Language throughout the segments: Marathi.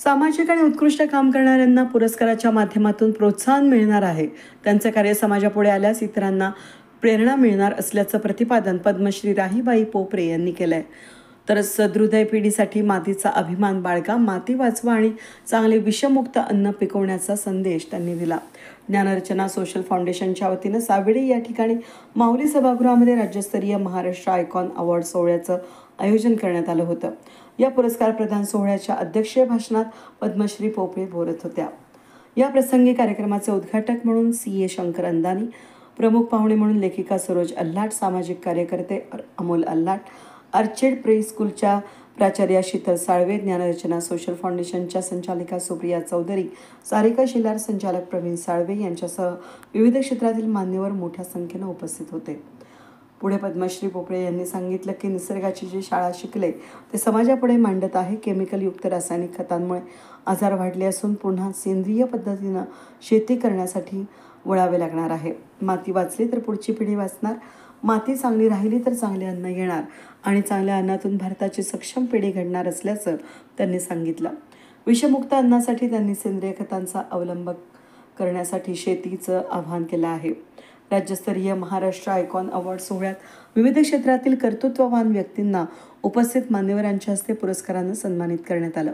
सामाजिक आणि उत्कृष्ट काम करणाऱ्यांना पुरस्काराच्या माध्यमातून प्रोत्साहन मिळणार आहे. त्यांचे कार्य समाजापुढे आल्यास इतरांना प्रेरणा मिळणार असल्याचं प्रतिपादन पद्मश्री राहीबाई पोपरे यांनी केलंय. तर सदृदय पिढीसाठी मातीचा अभिमान बाळगा, माती वाचवा आणि चांगले विषमुक्त अन्न पिकवण्याचा संदेश त्यांनी दिला. ज्ञानरचना सोशल फाउंडेशनच्या वतीनं सावेडी या ठिकाणी माऊली सभागृहामध्ये राज्यस्तरीय महाराष्ट्र आयकॉन अवॉर्ड सोहळ्याचं आयोजन करण्यात आलं होतं. या पुरस्कार प्रदान सोहळ्याच्या अध्यक्षीय भाषणात पद्मश्री पोपरे बोलत होत्या. या प्रसंगी कार्यक्रमाचे उद्घाटक म्हणून CA शंकर अंदानी, प्रमुख पाहुणे म्हणून लेखिका सरोज अल्हाट, सामाजिक कार्यकर्ते अमोल अल्हाट, आर्चेड प्री स्कूलच्या प्राचार्या शीतल साळवे, ज्ञानरचना सोशल फाउंडेशनच्या संचालिका सुप्रिया चौधरी, सारिका शिलार, संचालक प्रवीण साळवे यांच्यासह विविध क्षेत्रातील मान्यवर मोठ्या संख्येनं उपस्थित होते. पुढे पद्मश्री पोपरे यांनी सांगितलं की निसर्गाची जी शाळा शिकले ते समाजापुढे मांडत आहे. केमिकलयुक्त रासायनिक खतांमुळे आजार वाढले असून पुन्हा सेंद्रिय पद्धतीनं शेती करण्यासाठी वळावे लागणार आहे. माती वाचली तर पुढची पिढी वाचणार. माती चांगली राहिली तर चांगले अन्न येणार आणि चांगल्या अन्नातून भारताची सक्षम पिढी घडणार असल्याचं त्यांनी सांगितलं. विषमुक्त अन्नासाठी त्यांनी सेंद्रिय खतांचा अवलंब करण्यासाठी शेतीचं आवाहन केलं आहे. राज्यस्तरीय महाराष्ट्र आयकॉन अवॉर्ड सोहळ्यात विविध क्षेत्रातील कर्तृत्ववान व्यक्तींना उपस्थित मान्यवरांच्या हस्ते पुरस्कारानं सन्मानित करण्यात आलं.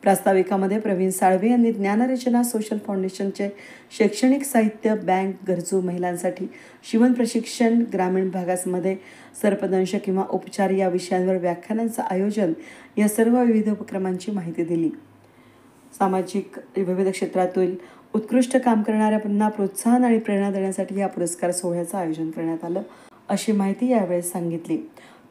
प्रास्ताविकामध्ये प्रवीण साळवे यांनी ज्ञानरचना सोशल फाउंडेशनचे शैक्षणिक साहित्य, बँक, गरजू महिलांसाठी शिवण प्रशिक्षण, ग्रामीण भागामध्ये सर्पदंश किंवा उपचार या विषयांवर व्याख्यानांचं आयोजन या सर्व विविध उपक्रमांची माहिती दिली. सामाजिक विविध क्षेत्रातील उत्कृष्ट काम करणाऱ्यांना प्रोत्साहन आणि प्रेरणा देण्यासाठी या पुरस्कार सोहळ्याचं आयोजन करण्यात आलं, अशी माहिती यावेळेस सांगितली.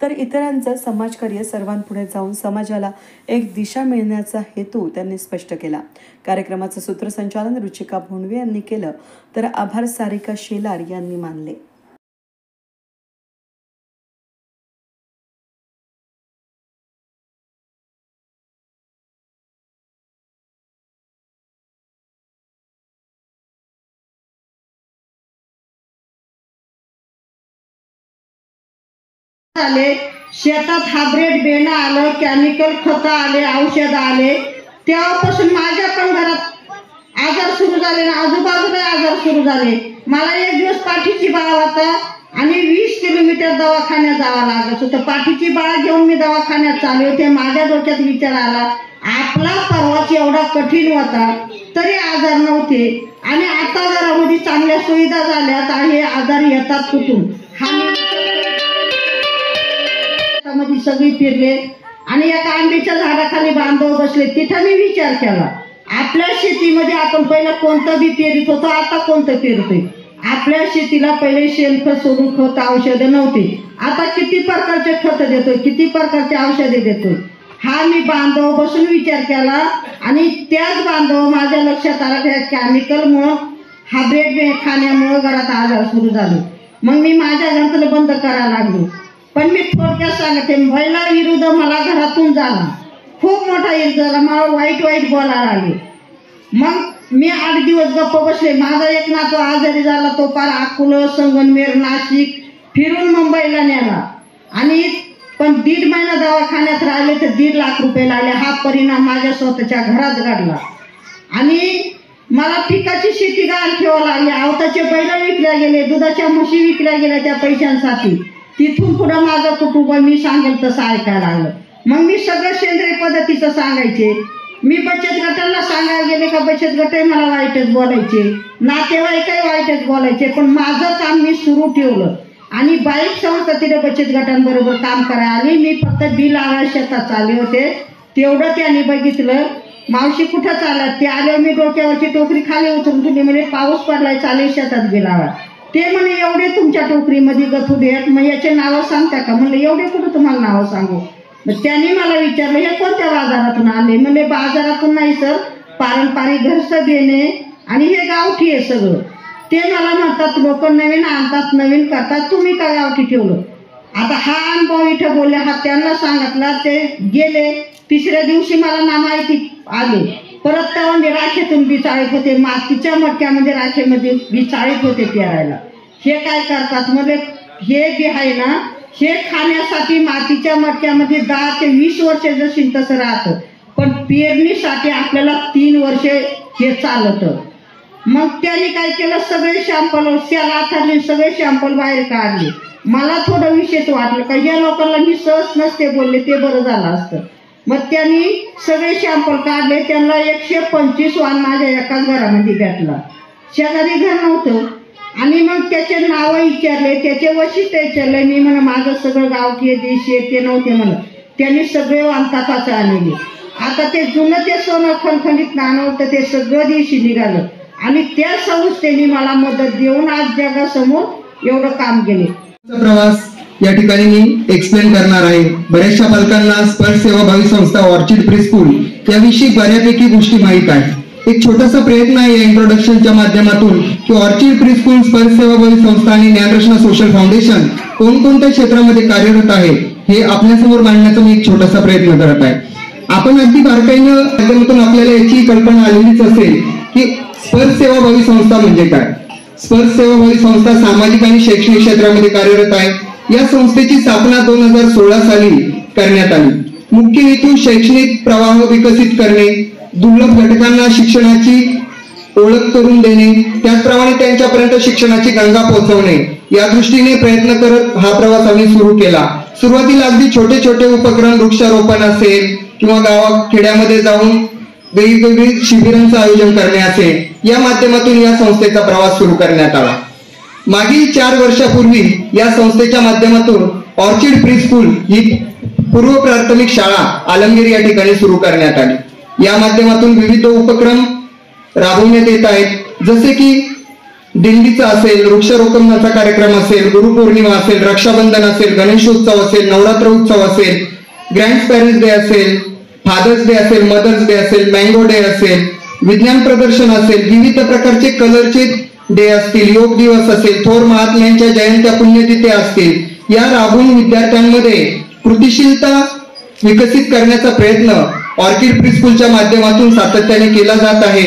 तर इतरांचं समाजकार्य सर्वांपुढे जाऊन समाजाला एक दिशा मिळण्याचा हेतू त्यांनी स्पष्ट केला. कार्यक्रमाचं सूत्रसंचालन रुचिका भोंडवे यांनी केलं तर आभार सारिका शेलार यांनी मानले. आले, शेतात हायब्रिड बेणं आलं, केमिकल खतं आले, औषध आले, तेव्हापासून माझ्या पण घरात आजार सुरू झाले, आजूबाजूला आजार सुरू झाले. मला एक दिवस पाठीची बाळ होता आणि 20 किलोमीटर दवाखान्यात जावं लागत होतं. पाठीची बाळ घेऊन मी दवाखान्यात चालले होते. माझ्या डोक्यात विचार आला, आपला परवाच एवढा कठीण होता तरी आजार नव्हते आणि आता घरामध्ये चांगल्या सुविधा झाल्यात आणि आजार येतात कुठून. मध्ये सगळी फिरले आणि एका आंब्याच्या झाडाखाली बांधव बसले. तिथं मी विचार केला, आपल्या शेतीमध्ये आपण पहिलं कोणतं बी पेरत होतो, आता कोणतं पेरतोय. आपल्या शेतीला पहिले शेणखत सोडून खत औषधं नव्हती. आता किती प्रकारचे खत देतोय, किती प्रकारचे औषधे देतोय. हा मी बांधव बसून विचार केला आणि त्याच बांधव माझ्या लक्षात आला की केमिकलमुळं हायब्रिड खाण्यामुळं घरात आजार सुरू झाले. मग मी माझ्या घरातलं बंद करायला लागलो. पण मी थोडक्यात सांगते, महिला विरुद्ध मला घरातून झाला, खूप मोठा विरोध झाला. मला वाईट बोलायला लागले. मग मी 8 दिवस गप्प बसले. माझा एक नातू आजारी झाला, तो पार अकोला, संगमनेर, नाशिक फिरून मुंबईला नेला आणि पण 1.5 महिना दवाखान्यात राहिले तर 1.5 लाख रुपये लागले. हा परिणाम माझ्या स्वतःच्या घरात घडला आणि मला पिकाची शेती गहाण ठेवायला लागली. आवताचे बैल विकल्या गेले, दुधाच्या म्हशी विकल्या गेल्या त्या पैशांसाठी. तिथून पुढे माझं कुटुंब मी सांगेल तसं ऐकायला लागलं. मग मी सगळं सेंद्रिय पद्धतीचं सांगायचे. मी बचत गटांना सांगायला गेले का बचत गट मला वाईटच बोलायचे, नातेवाईकही वाईटच बोलायचे. पण माझं काम मी सुरू ठेवलं आणि बाईक संस्था तिथे बचत गटांबरोबर काम करायला आली. मी फक्त बिल आवाज शेतात चालले होते, तेवढं त्यांनी बघितलं. मावशी कुठं चालत, ते आले. मी डोक्यावरची टोकरी खाली उतरून ठेवली. म्हणजे पाऊस पडलाय, चालेल शेतात गेला. ते म्हणे एवढे तुमच्या टोकरीमध्ये गथू देत, मग याचे नावं सांगता का. म्हणलं एवढे कुठं तुम्हाला नावं सांगू. मग त्यांनी मला विचारलं, हे कोणत्या बाजारातून आले. म्हणजे बाजारातून नाही सर, पारंपरिक घरचं देणे आणि हे गावठी आहे सगळं. ते मला म्हणतात, लोक नवीन आणतात, नवीन करतात, तुम्ही का गावठी ठेवलं. आता हा अनुभव इथं बोलले, हा त्यांना सांगितला. ते गेले. 3ऱ्या दिवशी मला ना माहिती आले. परत त्यामध्ये राखेतून बी चाळीत होते, मातीच्या मटक्यामध्ये राखेमध्ये बी चाळीत होते पेरायला. हे काय करतात म्हणजे हे बी आहे ना, हे खाण्यासाठी मातीच्या मटक्यामध्ये 10 ते 20 वर्ष जशी तसं राहतं. पण पेरणीसाठी आपल्याला 3 वर्षे हे चालतं. मग त्यांनी काय केलं, सगळे शॅम्पल आथरले, सगळे शॅम्पल बाहेर काढले. मला थोडं विशेष वाटलं का या लोकांना मी सहज नसते बोलले, ते बरं झालं असतं. मग त्यांनी सगळे शॅम्पल काढले. त्यांना 125 वाण माझ्या एकाच घरामध्ये भेटला. शेजारी घर नव्हतं. आणि मग त्याचे नावं विचारले, त्याचे वैशिष्ट्य विचारले. मी म्हणा माझं सगळं गावठी देशी ते नव्हते म्हणत. त्यांनी सगळे वाणतापाचे आणले. आता ते जुनं ते सोनं खणखणीत नाणं होतं ते सगळं देशी निघालं. आणि त्या संस्थेने मला मदत देऊन आज जगासमोर एवढं काम केले. प्रवास या ठिकाणी मी एक्सप्लेन करणार आहे. बऱ्याचशा पालकांना स्पर्श सेवाभावी संस्था ऑर्चिड प्री स्कूल याविषयी बऱ्यापैकी गोष्टी माहीत आहे. एक छोटासा प्रयत्न आहे या इंट्रोडक्शनच्या माध्यमातून की ऑर्चिड प्री स्कूल स्पर्श सेवाभावी संस्था आणि ज्ञानरत्न सोशल फाउंडेशन कोणकोणत्या क्षेत्रामध्ये कार्यरत आहे हे आपल्यासमोर मांडण्याचा मी एक छोटासा प्रयत्न करत आहे. आपण अगदी बारकाईनं माध्यमातून आपल्याला याची कल्पना आलेलीच असेल की स्पर्श सेवाभावी संस्था म्हणजे काय. स्पर्श सेवाभावी संस्था सामाजिक आणि शैक्षणिक क्षेत्रामध्ये कार्यरत आहे. या संस्थेची स्थापना 2016 साली करण्यात आली. मुख्य हेतू शैक्षणिक प्रवाह विकसित करणे, दुर्लभ घटकांना शिक्षणाची ओळख करून देणे, त्याचप्रमाणे त्यांच्यापर्यंत शिक्षणाची गंगा पोहोचवणे या दृष्टीने प्रयत्न करत हा प्रवास आम्ही सुरू केला. सुरुवातीला अगदी छोटे छोटे उपक्रम, वृक्षारोपण असेल किंवा गावाखेड्यामध्ये जाऊन वेगवेगळी शिबिरांचं आयोजन करणे असेल या माध्यमातून या संस्थेचा प्रवास सुरू करण्यात आला. मागील 4 वर्षापूर्वी या संस्थेच्या माध्यमातून ऑर्चिड प्री स्कूल ही पूर्व प्राथमिक शाळा आलमगिरी या ठिकाणी सुरू करण्यात आली. या माध्यमातून विविध उपक्रम राबवण्यात येत आहेत. जसे की दिंडीचा असेल, वृक्षारोपणाचा कार्यक्रम असेल, गुरुपौर्णिमा असेल, रक्षाबंधन असेल, गणेशोत्सव असेल, नवरात्र उत्सव असेल, ग्रँड पॅरेंट्स डे असेल, फादर्स डे असेल, मदर्स डे असेल, मँगो डे असेल, विज्ञान प्रदर्शन असेल, विविध प्रकारचे कलरचे डे असतील, योग दिवस असेल, थोर महात्म्यांच्या जयंत्या पुण्यतिथ्या असतील, या राबवून विद्यार्थ्यांमध्ये कृतिशीलता विकसित करण्याचा प्रयत्न ऑर्चिड प्री स्कूलच्या माध्यमातून सातत्याने केला जात आहे.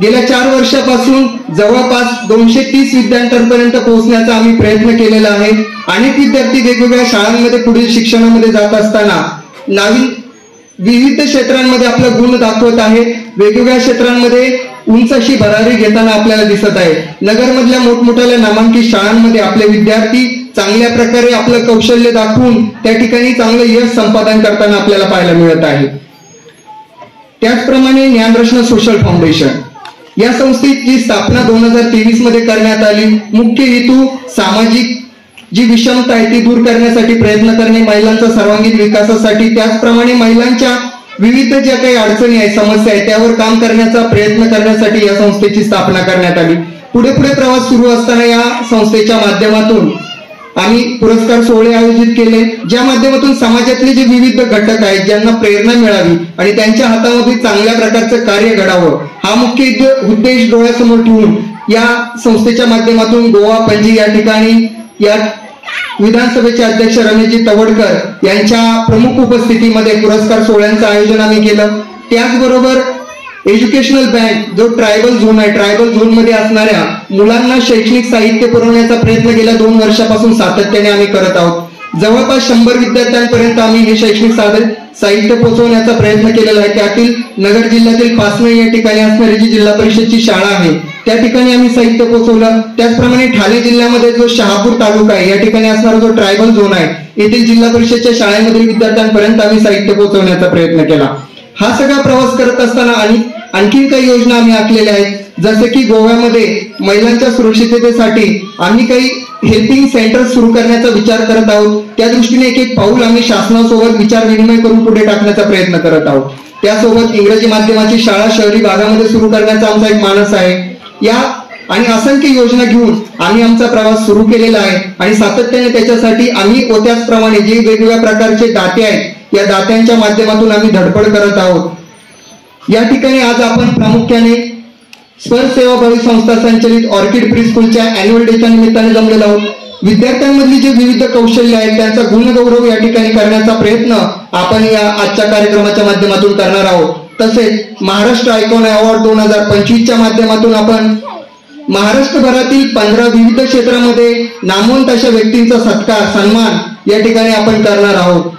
गेल्या 4 वर्षापासून जवळपास 230 विद्यार्थ्यांपर्यंत पोहोचण्याचा आम्ही प्रयत्न केलेला आहे. अनेक विद्यार्थी वेगवेगळ्या शाळांमध्ये पुढील शिक्षणामध्ये जात असताना नवीन विविध क्षेत्रांमध्ये आपला गुण दाखवत आहेत. वेगवेगळ्या क्षेत्रांमध्ये उंच अशी भरारी घेताना आपल्याला दिसत आहे. नगरमधल्या मोठमोठ्या नामांकित शाळांमध्ये आपले विद्यार्थी चांगल्या प्रकारे आपलं कौशल्य दाखवून त्या ठिकाणी चांगलं यश संपादन करताना आपल्याला पाहायला मिळत आहे. त्याचप्रमाणे ज्ञानरत्न सोशल फाउंडेशन या संस्थेची स्थापना 2023 मध्ये करण्यात आली. मुख्य हेतू सामाजिक जी विषमता आहे ती दूर करण्यासाठी प्रयत्न करणे, महिलांच्या सर्वांगीण विकासासाठी, त्याचप्रमाणे महिलांच्या विविध ज्या काही अडचणी आहेत, समस्या आहेत त्यावर काम करण्याचा प्रयत्न करण्यासाठी या संस्थेची स्थापना करण्यात आली. पुढे प्रवास सुरू असताना या संस्थेच्या माध्यमातून आम्ही पुरस्कार सोहळे आयोजित केले, ज्या माध्यमातून समाजातले जे विविध घटक आहेत ज्यांना प्रेरणा मिळावी आणि त्यांच्या हातामध्ये चांगल्या प्रकारचं कार्य घडावं हा मुख्य उद्देश डोळ्यासमोर ठेवून या संस्थेच्या माध्यमातून गोवा पणजी या ठिकाणी या विधानसभेचे अध्यक्ष रमेशजी तवडकर यांच्या प्रमुख उपस्थितीमध्ये पुरस्कार सोहळ्यांचं आयोजन आम्ही केलं. त्याचबरोबर एज्युकेशनल बँक जो ट्रायबल झोन आहे, ट्रायबल झोन मध्ये असणाऱ्या मुलांना शैक्षणिक साहित्य पुरवण्याचा प्रयत्न गेल्या 2 वर्षापासून सातत्याने आम्ही करत आहोत. जवळपास 100 विद्यार्थ्यांपर्यंत आम्ही हे शैक्षणिक साहित्य पोहोचवण्याचा प्रयत्न केलेला आहे. त्यातील नगर जिल्ह्यातील पासनळी या ठिकाणी असणारी जी जिल्हा परिषदची शाळा आहे त्या ठिकाणी आम्ही साहित्य पोहोचवलं. त्याचप्रमाणे ठाणे जिल्ह्यामध्ये जो शहापूर तालुका आहे या ठिकाणी असणारा जो ट्रायबल झोन आहे येथील जिल्हा परिषदच्या शाळेमधील विद्यार्थ्यांपर्यंत आम्ही साहित्य पोहोचवण्याचा प्रयत्न केला. हा सगळा प्रवास करत असताना आणखीन काही योजना आम्ही आखलेल्या आहेत. जसे की गोव्यामध्ये महिलांच्या सुरक्षिततेसाठी आम्ही काही हेल्पिंग सेंटर सुरू करण्याचा विचार करत आहोत. त्या दृष्टीने एक पाऊल आम्ही शासनासोबत विचार विनिमय करून पुढे टाकण्याचा प्रयत्न करत आहोत. त्यासोबत इंग्रजी माध्यमाची शाळा शहरी भागामध्ये सुरू करण्याचा आमचा एक मानस आहे. या आणि असंख्य योजना घेऊन आम्ही आमचा प्रवास सुरू केलेला आहे आणि सातत्याने त्याच्यासाठी आम्ही त्याचप्रमाणे जे वेगवेगळ्या प्रकारचे दाते आहेत या दात्यांच्या माध्यमातून आम्ही धडपड करत आहोत. या ठिकाणी आज आपण प्रामुख्याने स्पर्श सेवाभावी संस्था संचलित ऑर्चिड प्री स्कूलच्या अॅन्युअल डेच्या निमित्ताने जमलेलो आहोत. विद्यार्थ्यांमधली जे विविध कौशल्य आहेत त्यांचा गुणगौरव या ठिकाणी करण्याचा प्रयत्न आपण या आजच्या कार्यक्रमाच्या माध्यमातून करणार आहोत. तसेच महाराष्ट्र आयकॉन अवॉर्ड 2025च्या माध्यमातून आपण महाराष्ट्रभरातील 15 विविध क्षेत्रामध्ये नामवंत अशा व्यक्तींचा सत्कार सन्मान या ठिकाणी आपण करणार आहोत.